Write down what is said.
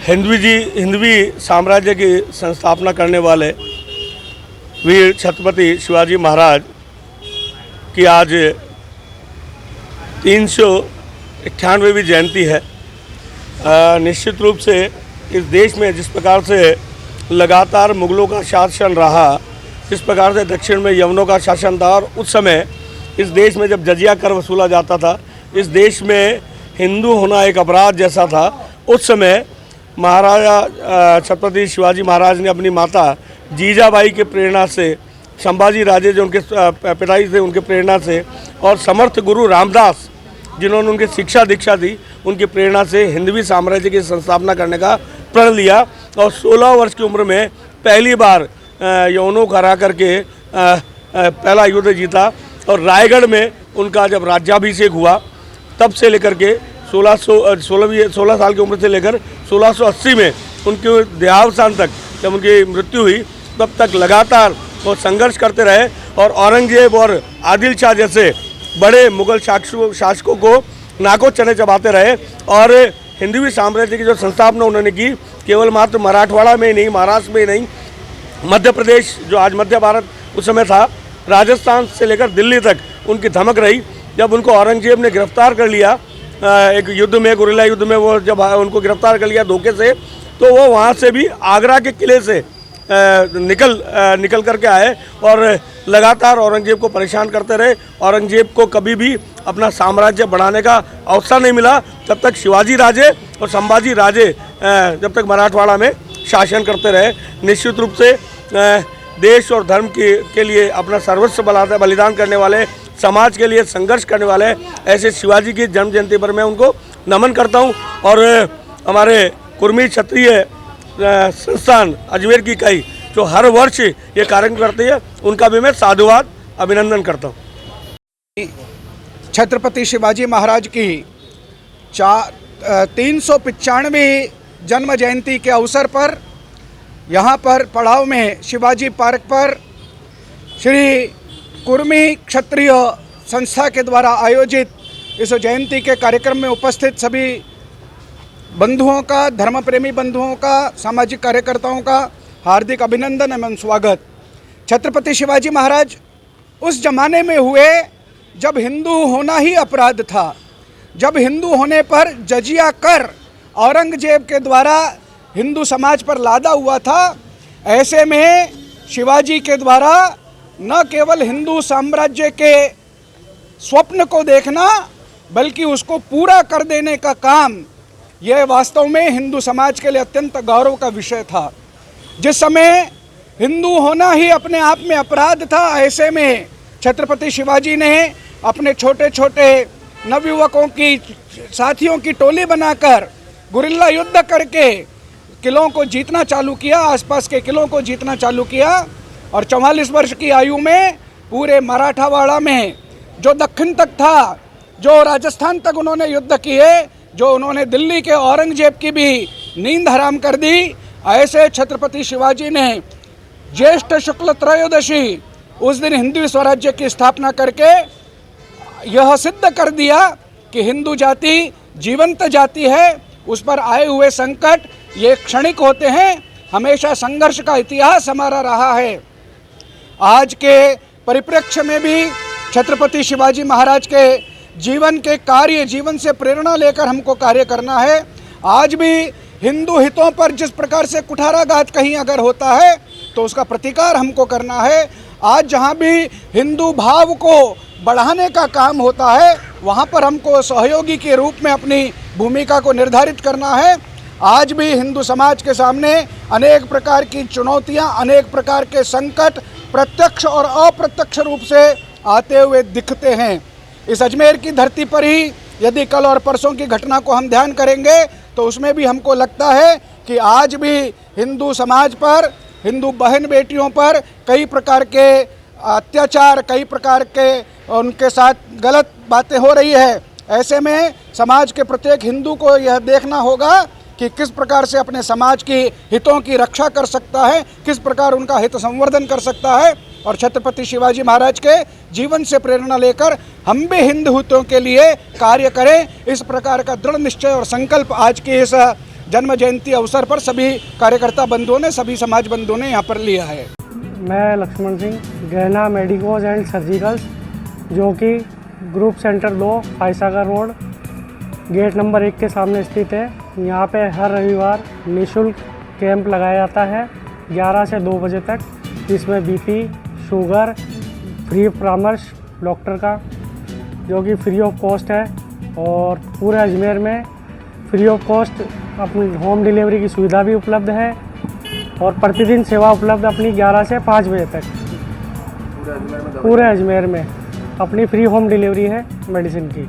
हिंदवी साम्राज्य की संस्थापना करने वाले वीर छत्रपति शिवाजी महाराज की आज 398वीं जयंती है। निश्चित रूप से इस देश में जिस प्रकार से लगातार मुगलों का शासन रहा, जिस प्रकार से दक्षिण में यवनों का शासन था, और उस समय इस देश में जब जजिया कर वसूला जाता था, इस देश में हिंदू होना एक अपराध जैसा था। उस समय महाराजा छत्रपति शिवाजी महाराज ने अपनी माता जीजाबाई के प्रेरणा से, संभाजी राजे जो उनके पिताजी थे उनके प्रेरणा से, और समर्थ गुरु रामदास जिन्होंने उनकी शिक्षा दीक्षा दी, उनकी प्रेरणा से हिंदवी साम्राज्य की संस्थापना करने का प्रण लिया। और 16 वर्ष की उम्र में पहली बार यवनों को हरा करके पहला युद्ध जीता। और रायगढ़ में उनका जब राज्याभिषेक हुआ, तब से लेकर के 16 साल की उम्र से लेकर 1680 में उनके देहावसान तक, जब उनकी मृत्यु हुई, तब तक लगातार वो संघर्ष करते रहे। और औरंगजेब और आदिल शाह जैसे बड़े मुगल शासकों को नाको चने चबाते रहे। और हिंदवी साम्राज्य की जो संस्थापना उन्होंने की, केवल मात्र मराठवाड़ा में ही नहीं, महाराष्ट्र में ही नहीं, मध्य प्रदेश जो आज मध्य भारत उस समय था, राजस्थान से लेकर दिल्ली तक उनकी धमक रही। जब उनको औरंगजेब ने गिरफ्तार कर लिया एक युद्ध में, गुरिल्ला युद्ध में, वो जब उनको गिरफ्तार कर लिया धोखे से, तो वो वहाँ से भी आगरा के किले से निकल करके आए और लगातार औरंगजेब को परेशान करते रहे। औरंगजेब को कभी भी अपना साम्राज्य बढ़ाने का अवसर नहीं मिला, जब तक शिवाजी राजे और संभाजी राजे जब तक मराठवाड़ा में शासन करते रहे। निश्चित रूप से देश और धर्म के लिए अपना सर्वस्व बलिदान करने वाले, समाज के लिए संघर्ष करने वाले ऐसे शिवाजी की जन्म जयंती पर मैं उनको नमन करता हूं। और हमारे कुर्मी क्षत्रिय संस्थान अजमेर की इकाई जो हर वर्ष ये कार्यक्रम करती है, उनका भी मैं साधुवाद अभिनंदन करता हूँ। छत्रपति शिवाजी महाराज की 395वीं जन्म जयंती के अवसर पर यहाँ पर पड़ाव में शिवाजी पार्क पर श्री कुर्मी क्षत्रिय संस्था के द्वारा आयोजित इस जयंती के कार्यक्रम में उपस्थित सभी बंधुओं का, धर्म प्रेमी बंधुओं का, सामाजिक कार्यकर्ताओं का हार्दिक अभिनंदन एवं स्वागत। छत्रपति शिवाजी महाराज उस जमाने में हुए जब हिंदू होना ही अपराध था, जब हिंदू होने पर जजिया कर औरंगजेब के द्वारा हिंदू समाज पर लादा हुआ था। ऐसे में शिवाजी के द्वारा न केवल हिंदू साम्राज्य के स्वप्न को देखना, बल्कि उसको पूरा कर देने का काम, यह वास्तव में हिंदू समाज के लिए अत्यंत गौरव का विषय था। जिस समय हिंदू होना ही अपने आप में अपराध था, ऐसे में छत्रपति शिवाजी ने अपने छोटे छोटे नवयुवकों की, साथियों की टोली बनाकर गुरिल्ला युद्ध करके किलों को जीतना चालू किया, आसपास के किलों को जीतना चालू किया। और 44 वर्ष की आयु में पूरे मराठावाड़ा में जो दक्षिण तक था, जो राजस्थान तक उन्होंने युद्ध किए, जो उन्होंने दिल्ली के औरंगजेब की भी नींद हराम कर दी, ऐसे छत्रपति शिवाजी ने ज्येष्ठ शुक्ल त्रयोदशी उस दिन हिंदू स्वराज्य की स्थापना करके यह सिद्ध कर दिया कि हिंदू जाति जीवंत जाति है। उस पर आए हुए संकट ये क्षणिक होते हैं, हमेशा संघर्ष का इतिहास हमारा रहा है। आज के परिप्रेक्ष्य में भी छत्रपति शिवाजी महाराज के जीवन के कार्य, जीवन से प्रेरणा लेकर हमको कार्य करना है। आज भी हिंदू हितों पर जिस प्रकार से कुठाराघात कहीं अगर होता है तो उसका प्रतिकार हमको करना है। आज जहाँ भी हिंदू भाव को बढ़ाने का काम होता है, वहाँ पर हमको सहयोगी के रूप में अपनी भूमिका को निर्धारित करना है। आज भी हिंदू समाज के सामने अनेक प्रकार की चुनौतियाँ, अनेक प्रकार के संकट प्रत्यक्ष और अप्रत्यक्ष रूप से आते हुए दिखते हैं। इस अजमेर की धरती पर ही यदि कल और परसों की घटना को हम ध्यान करेंगे तो उसमें भी हमको लगता है कि आज भी हिंदू समाज पर, हिंदू बहन बेटियों पर कई प्रकार के अत्याचार, कई प्रकार के उनके साथ गलत बातें हो रही है। ऐसे में समाज के प्रत्येक हिंदू को यह देखना होगा कि किस प्रकार से अपने समाज की हितों की रक्षा कर सकता है, किस प्रकार उनका हित संवर्धन कर सकता है। और छत्रपति शिवाजी महाराज के जीवन से प्रेरणा लेकर हम भी हिंदू हितों के लिए कार्य करें, इस प्रकार का दृढ़ निश्चय और संकल्प आज की इस जन्म जयंती अवसर पर सभी कार्यकर्ता बंधुओं ने, सभी समाज बंधुओं ने यहाँ पर लिया है। मैं लक्ष्मण सिंह, गहना मेडिकोज एंड सर्जिकल्स, जो कि group centre 2 Foysagar road gate number 1 के सामने स्थित है। यहाँ पे हर रविवार निःशुल्क कैंप लगाया जाता है 11 से 2 बजे तक, जिसमें बीपी, शुगर, फ्री परामर्श डॉक्टर का, जो कि फ्री ऑफ कॉस्ट है। और पूरे अजमेर में फ्री ऑफ कॉस्ट अपनी होम डिलीवरी की सुविधा भी उपलब्ध है और प्रतिदिन सेवा उपलब्ध अपनी 11 से 5 बजे तक पूरे अजमेर में अपनी फ्री होम डिलीवरी है मेडिसिन की।